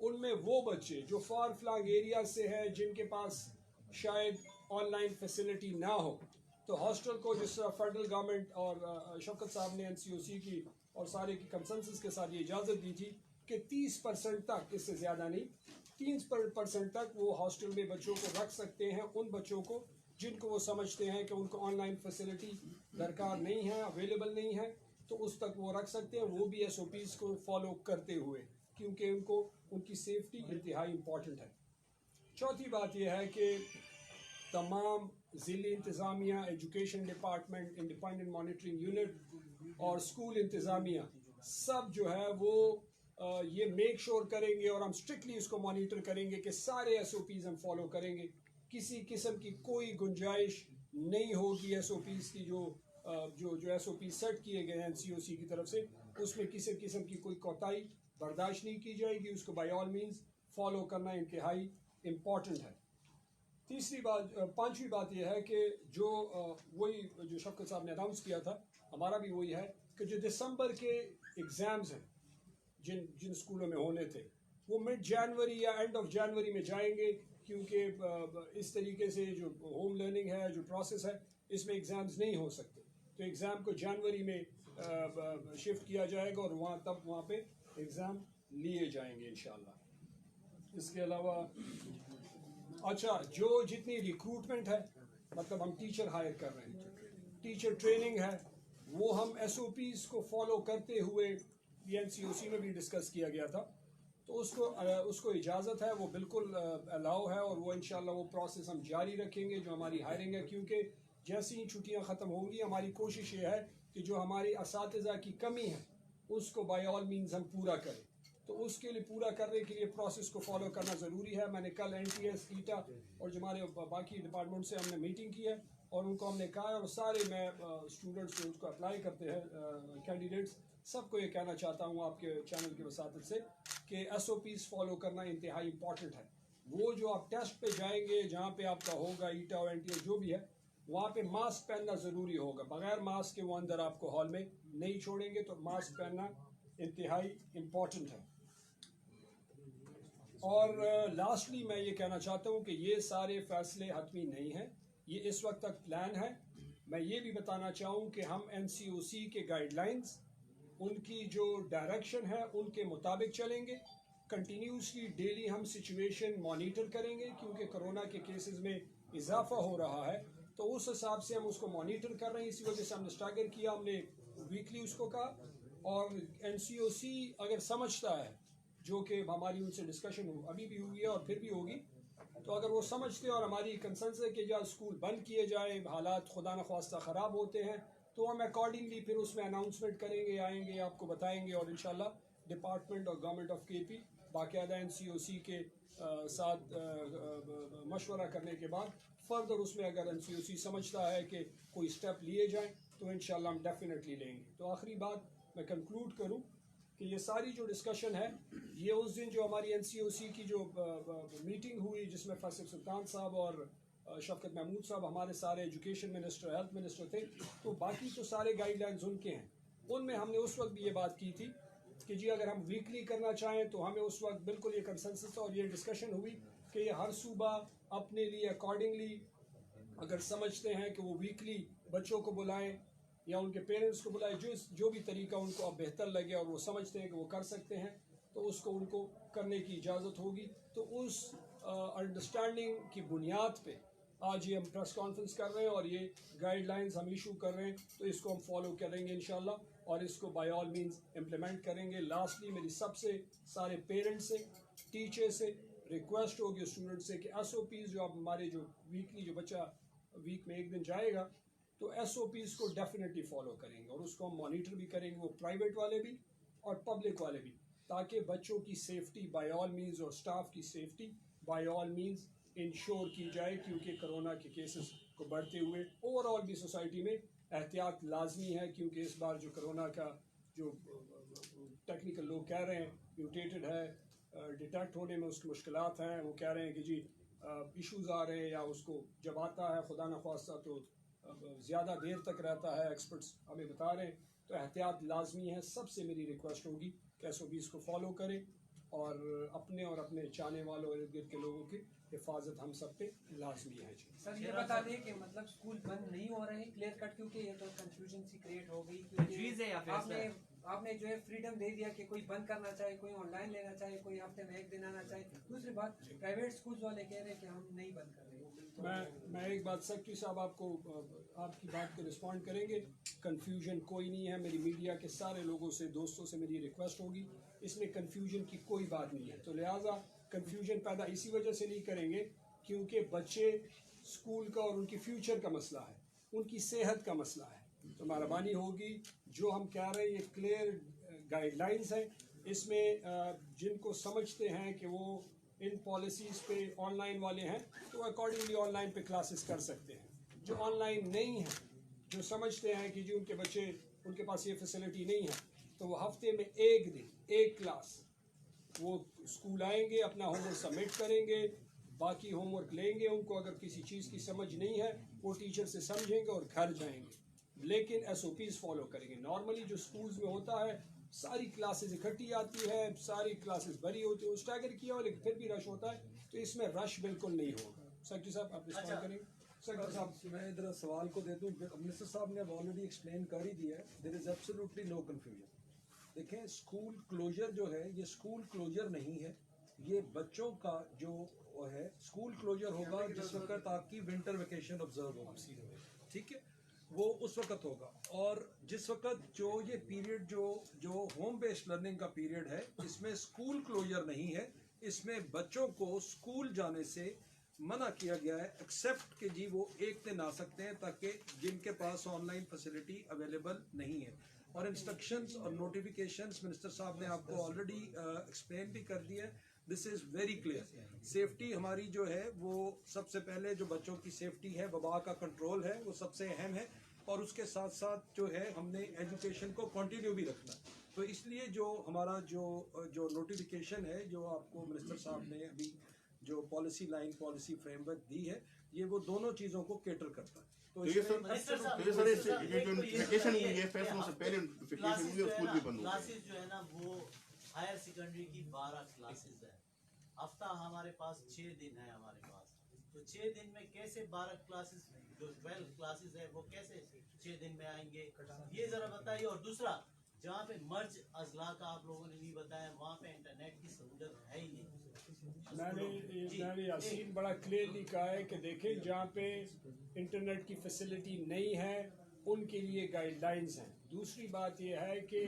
ان میں وہ بچے جو فار فلانگ ایریا سے ہیں جن کے پاس شاید آن لائن فیسلٹی نہ ہو، تو ہاسٹل کو جس طرح فیڈرل گورنمنٹ اور شوکت صاحب نے NCOC کی اور سارے کی کنسنسس کے ساتھ یہ اجازت دی تھی کہ 30% تک، اس سے زیادہ نہیں، 30% تک وہ ہاسٹل میں بچوں کو رکھ سکتے ہیں، ان بچوں کو جن کو وہ سمجھتے ہیں کہ ان کو آن لائن فیسلٹی درکار نہیں ہے، اویلیبل نہیں ہے، تو اس تک وہ رکھ سکتے ہیں، وہ بھی SOPs کو فالو کرتے ہوئے، کیونکہ ان کی سیفٹی انتہائی امپورٹنٹ ہے۔ چوتھی بات یہ ہے کہ تمام ضلعی انتظامیہ، education department, independent monitoring unit اور اسکول انتظامیہ سب جو ہے وہ یہ میک شور کریں گے، اور ہم اسٹرکٹلی اس کو مانیٹر کریں گے کہ سارے SOPs ہم فالو کریں گے، کسی قسم کی کوئی گنجائش نہیں ہوگی SOPs کی جو SOPs سیٹ کیے گئے ہیں NCOC کی طرف سے، اس میں کسی قسم کی کوئی کوتاہی برداشت نہیں کی جائے گی، اس کو بائی آل مینز فالو کرنا انتہائی امپورٹنٹ ہے۔ پانچویں بات یہ ہے کہ وہی جو شفقت صاحب نے اناؤنس کیا تھا، ہمارا بھی وہی ہے کہ جو دسمبر کے ایگزامز ہیں جن اسکولوں میں ہونے تھے، وہ مڈ جنوری یا اینڈ آف جنوری میں جائیں گے، کیونکہ اس طریقے سے جو ہوم لرننگ ہے، جو پروسیس ہے، اس میں ایگزامز نہیں ہو سکتے، تو ایگزام کو جنوری میں شفٹ کیا جائے گا، اور وہاں پہ ایگزام لیے جائیں گے انشاءاللہ۔ اس کے علاوہ اچھا، جتنی ریکروٹمنٹ ہے، مطلب ہم ٹیچر ہائر کر رہے ہیں، ٹیچر ٹریننگ ہے، وہ ہم SOPs کو فالو کرتے ہوئے، NCOC میں بھی ڈسکس کیا گیا تھا، تو اس کو اجازت ہے، وہ بالکل الاؤ ہے، اور وہ انشاءاللہ وہ پروسیس ہم جاری رکھیں گے جو ہماری ہائرنگ ہے، کیونکہ جیسی ہی چھٹیاں ختم ہوں گی، ہماری کوشش یہ ہے کہ جو ہماری اساتذہ کی کمی ہے اس کو بائی آل مینز ہم پورا کریں، تو اس کے لیے پورا کرنے کے لیے پروسیس کو فالو کرنا ضروری ہے۔ میں نے کل NTS، ایٹا اور جو ہمارے باقی ڈپارٹمنٹ سے ہم نے میٹنگ کی ہے، اور ان کو ہم نے کہا ہے، اور سارے میں اسٹوڈنٹس جو اس کو اپلائی کرتے ہیں، کینڈیڈیٹس، سب کو یہ کہنا چاہتا ہوں آپ کے چینل کی وساطت سے کہ SOPs فالو کرنا انتہائی امپورٹنٹ ہے۔ وہ جو آپ ٹیسٹ پہ جائیں گے، جہاں پہ آپ کا ہوگا ایٹا اور NTS جو بھی ہے، وہاں پہ ماسک پہننا ضروری ہوگا، بغیر ماسک کے وہ اندر آپ کو ہال میں نہیں چھوڑیں گے، تو ماسک پہننا انتہائی امپورٹنٹ ہے۔ اور لاسٹلی میں یہ کہنا چاہتا ہوں کہ یہ سارے فیصلے حتمی نہیں ہیں، یہ اس وقت تک پلان ہے۔ میں یہ بھی بتانا چاہوں کہ ہم NCOC کے گائیڈ لائنز، ان کی جو ڈائریکشن ہے، ان کے مطابق چلیں گے، کنٹینیوسلی ڈیلی ہم سچویشن مانیٹر کریں گے، کیونکہ کرونا کے کیسز میں اضافہ ہو رہا ہے، تو اس حساب سے ہم اس کو مانیٹر کر رہے ہیں، اسی وجہ سے ہم نے اسٹاگر کیا، ہم نے ویکلی اس کو کہا، اور NCOC اگر سمجھتا ہے، جو کہ ہماری ان سے ڈسکشن ابھی بھی ہوئی ہے اور پھر بھی ہوگی، تو اگر وہ سمجھتے ہیں اور ہماری کنسنس ہے کہ جہاں اسکول بند کیے جائیں، حالات خدا نخواستہ خراب ہوتے ہیں، تو ہم اکارڈنگلی پھر اس میں اناؤنسمنٹ کریں گے، آئیں گے، آپ کو بتائیں گے، اور انشاءاللہ ڈپارٹمنٹ اور گورنمنٹ آف KP باقاعدہ NCOC کے ساتھ مشورہ کرنے کے بعد فردر اس میں اگر NCOC سمجھتا ہے کہ کوئی سٹیپ لیے جائیں تو انشاءاللہ ہم ڈیفینیٹلی لیں گے۔ تو آخری بات میں کنکلوڈ کروں کہ یہ ساری جو ڈسکشن ہے، یہ اس دن جو ہماری NCOC کی جو میٹنگ ہوئی، جس میں فیصل سلطان صاحب اور شفقت محمود صاحب، ہمارے سارے ایجوکیشن منسٹر، ہیلتھ منسٹر تھے، تو باقی تو سارے گائیڈ لائنز ان کے ہیں، ان میں ہم نے اس وقت بھی یہ بات کی تھی کہ جی اگر ہم ویکلی کرنا چاہیں تو ہمیں اس وقت بالکل یہ کنسنسس اور یہ ڈسکشن ہوئی کہ یہ ہر صوبہ اپنے لیے اکارڈنگلی اگر سمجھتے ہیں کہ وہ ویکلی بچوں کو بلائیں یا ان کے پیرنٹس کو بلائیں، جو بھی طریقہ ان کو اب بہتر لگے اور وہ سمجھتے ہیں کہ وہ کر سکتے ہیں، تو اس کو ان کو کرنے کی اجازت ہوگی۔ تو اس انڈرسٹینڈنگ کی بنیاد پہ آج یہ ہم پریس کانفرنس کر رہے ہیں اور یہ گائیڈ لائنز ہم ایشو کر رہے ہیں، تو اس کو ہم فالو کریں گے انشاءاللہ، اور اس کو بائی آل مینز امپلیمنٹ کریں گے۔ لاسٹلی میری سب سے سارے پیرنٹس سے، ٹیچر سے ریکویسٹ ہوگی، اسٹوڈنٹ سے، کہ SOPs جو اب ہمارے جو ویکلی جو بچہ ویک میں ایک دن جائے گا، تو SOPs کو ڈیفینیٹلی فالو کریں گے، اور اس کو ہم مانیٹر بھی کریں گے، وہ پرائیویٹ والے بھی اور پبلک والے بھی، تاکہ بچوں کی سیفٹی بائی آل مینز اور سٹاف کی safety by all means ensure کی جائے، کیونکہ کرونا کے کیسز کو بڑھتے ہوئے اوور آل بھی سوسائٹی میں احتیاط لازمی ہے، کیونکہ اس بار جو کرونا کا جو ٹیکنیکل لوگ کہہ رہے ہیں میوٹیٹڈ ہے، ڈیٹیکٹ ہونے میں اس کی مشکلات ہیں، وہ کہہ رہے ہیں کہ جی ایشوز آ رہے ہیں، یا اس کو جب آتا ہے خدا نخواستہ تو زیادہ دیر تک رہتا ہے، ایکسپرٹس ہمیں بتا رہے ہیں، تو احتیاط لازمی ہے۔ سب سے میری ریکویسٹ ہوگی کہ SOPs کو فالو کریں، اور اپنے چاہنے والوں اور ارد گرد کے لوگوں کی حفاظت ہم سب پہ لازمی ہے. سر یہ بتا دیں کہ مطلب اسکول بند نہیں ہو رہے ہیں کلیئر کٹ، کیونکہ یہ تو کنفیوژن سی کریٹ ہو گئی، کیونکہ آپ نے جو ہے فریڈم دے دیا کہ کوئی بند کرنا چاہے، کوئی آن لائن لینا چاہے، کوئی ہفتے میں 1 دن آنا چاہے. دوسری بات پرائیویٹ اسکولز والے کہہ رہے ہیں کہ ہم نہیں بند کر رہے. میں ایک بات سیکرٹری صاحب آپ کی بات کو رسپونڈ کریں گے. کنفیوژن کوئی نہیں ہے. میری میڈیا کے سارے لوگوں سے، دوستوں سے میری ریکویسٹ ہوگی، اس میں کنفیوژن کی کوئی بات نہیں ہے. تو لہٰذا کنفیوژن پیدا اسی وجہ سے نہیں کریں گے کیونکہ بچے اسکول کا اور ان کی فیوچر کا مسئلہ ہے، ان کی صحت کا مسئلہ ہے. تو مہربانی ہوگی جو ہم کہہ رہے ہیں یہ کلیئر گائیڈ لائنز ہیں. اس میں جن کو سمجھتے ہیں کہ وہ ان پالیسیز پہ آن لائن والے ہیں تو اکارڈنگلی آن لائن پہ کلاسز کر سکتے ہیں. جو آن لائن نہیں ہیں، جو سمجھتے ہیں کہ جی ان کے بچے ان کے پاس یہ فیسلٹی نہیں ہے، تو وہ ہفتے میں 1 دن 1 کلاس وہ اسکول آئیں گے، اپنا ہوم ورک سبمٹ کریں گے، باقی ہوم ورک لیں گے. ان کو اگر کسی چیز کی سمجھ نہیں ہے وہ ٹیچر سے سمجھیں گے اور گھر جائیں گے، لیکن SOPs فالو کریں گے. نارملی جو اسکولز میں ہوتا ہے ساری کلاسز اکٹھی آتی ہے، ساری کلاسز بھری ہوتی ہے، اسٹیگر کیا ہو لیکن پھر بھی رش ہوتا ہے. تو اس میں رش بالکل نہیں ہوگا. سیکرٹری صاحب آپ رسپونڈ کریں گے. سیکرٹری صاحب میں ادھر سوال کو دے دوں. منسٹر صاحب نے اب آلریڈی ایکسپلین کر ہی دیا ہے. دیر از ایبسلیوٹلی نو کنفیوژن. دیکھیں اسکول کلوجر جو ہے یہ اسکول کلوجر نہیں ہے، یہ بچوں کا جو ہے اسکول کلوجر ہوگا جس وقت آپ کی ونٹر ویکیشن آبزرو ہوگی، ٹھیک ہے، وہ اس وقت ہوگا. اور جس وقت جو یہ پیریڈ جو ہوم بیسڈ لرننگ کا پیریڈ ہے اس میں اسکول کلوجر نہیں ہے. اس میں بچوں کو اسکول جانے سے منع کیا گیا ہے ایکسیپٹ کہ جی وہ 1 دن آ سکتے ہیں تاکہ جن کے پاس آن لائن فیسلٹی اویلیبل نہیں ہے. اور انسٹرکشنز اور نوٹیفیکیشنز منسٹر صاحب نے آپ کو آلریڈی ایکسپلین بھی کر دیا ہے. دس از ویری کلیئر. سیفٹی ہماری جو ہے وہ سب سے پہلے جو بچوں کی سیفٹی ہے، وبا کا کنٹرول ہے، وہ سب سے اہم ہے. اور اس کے ساتھ ساتھ جو ہے ہم نے ایجوکیشن کو کنٹینیو بھی رکھنا ہے. تو اس لیے جو ہمارا جو نوٹیفیکیشن ہے جو آپ کو منسٹر صاحب نے ابھی جو پالیسی فریم ورک دی ہے، یہ وہ دونوں چیزوں کو کیٹر کرتا ہے. تو اس کلاسز جو ہے نا وہ ہائر سیکنڈری کی 12 کلاسز ہے. ہفتہ ہمارے پاس 6 دن ہے ہمارے پاس. تو 6 دن میں کیسے 12 کلاسز جو 12 کلاسز ہے وہ کیسے 6 دن میں آئیں گے، یہ ذرا بتائیے. اور دوسرا جہاں پہ مرج اضلاع کا آپ لوگوں نے نہیں بتایا، وہاں پہ انٹرنیٹ کی سہولت ہے ہی نہیں. میں نے یاسین بڑا کلیئرلی کہا ہے کہ دیکھیں جہاں پہ انٹرنیٹ کی فیسلٹی نہیں ہے ان کے لیے گائیڈ لائنز ہیں. دوسری بات یہ ہے کہ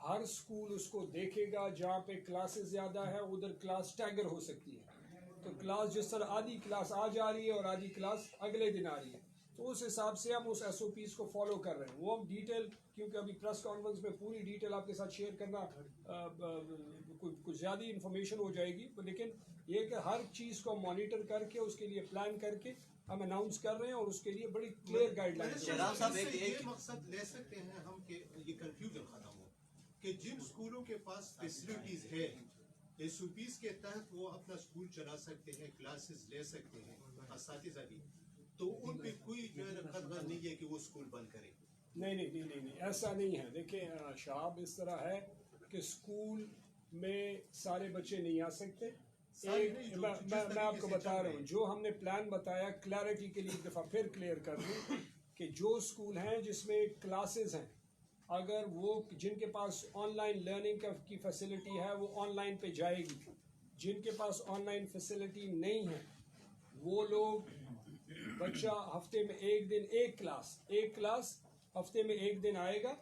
ہر اسکول اس کو دیکھے گا جہاں پہ کلاسز زیادہ ہے ادھر کلاس اسٹیگر ہو سکتی ہے. تو کلاس جس طرح آدھی کلاس آج آ رہی ہے اور آدھی کلاس اگلے دن آ رہی ہے، تو اس حساب سے ہم اس SOPs کو فالو کر رہے ہیں. وہ ہم ڈیٹیل کیونکہ ابھی پریس کانفرنس میں پوری ڈیٹیل آپ کے ساتھ شیئر کرنا کچھ زیادہ انفارمیشن ہو جائے گی، لیکن یہ کہ ہر چیز کو مانیٹر کر کے اس کے لیے پلان کر کے ہم اناؤنس کر رہے ہیں اور اس کے لیے بڑی کلیئر گائیڈ لائنز ہیں. یہ مقصد لے سکتے ہیں ہم کہ یہ کنفیوژن ختم ہو کہ جن اسکولوں کے پاس فیسلٹیز ہے SOPs کے تحت وہ اپنا اسکول چلا سکتے ہیں، کلاسز لے سکتے ہیں اساتذہ بھی، تو ان پہ کوئی جو ہے خطرہ نہیں ہے کہ وہ اسکول بند کریں. نہیں ایسا نہیں ہے. دیکھیں شہاب اس طرح ہے کہ اسکول میں سارے بچے نہیں آ سکتے. میں آپ کو بتا رہا ہوں جو ہم نے پلان بتایا، کلیئرٹی کے لیے ایک دفعہ پھر کلیئر کر دوں کہ جو اسکول ہیں جس میں کلاسز ہیں، اگر وہ جن کے پاس آن لائن لرننگ کی فیسلٹی ہے وہ آن لائن پہ جائے گی. جن کے پاس آن لائن فیسلٹی نہیں ہے وہ لوگ بچہ ہفتے میں 1 دن 1 کلاس ہفتے میں 1 دن آئے گا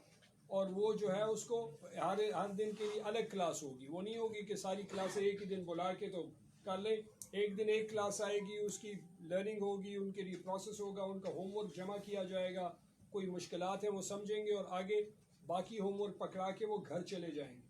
اور وہ جو ہے اس کو ہر دن کے لیے الگ کلاس ہوگی. وہ نہیں ہوگی کہ ساری کلاسیں ایک ہی دن بلا کے تو کر لیں. 1 دن 1 کلاس آئے گی، اس کی لرننگ ہوگی، ان کے لیے پروسیس ہوگا، ان کا ہوم ورک جمع کیا جائے گا، کوئی مشکلات ہیں وہ سمجھیں گے اور آگے باقی ہوم ورک پکڑا کے وہ گھر چلے جائیں گے.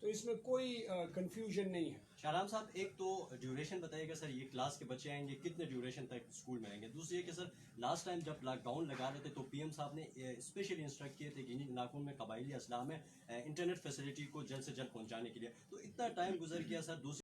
تو اس میں کوئی کنفیوژن نہیں ہے. شاہرام صاحب ایک تو ڈیوریشن بتائیے گا سر، یہ کلاس کے بچے آئیں گے کتنے ڈیوریشن تک اسکول میں آئیں گے. دوسری ہے کہ سر لاسٹ ٹائم جب لاک ڈاؤن لگا رہے تھے تو PM صاحب نے اسپیشلی انسٹرکٹ کیے تھے کہ ان علاقوں میں قبائلی اضلاع میں انٹرنیٹ فیسلٹی کو جلد سے جلد پہنچانے کے لیے. تو اتنا ٹائم گزر گیا سر. دوسری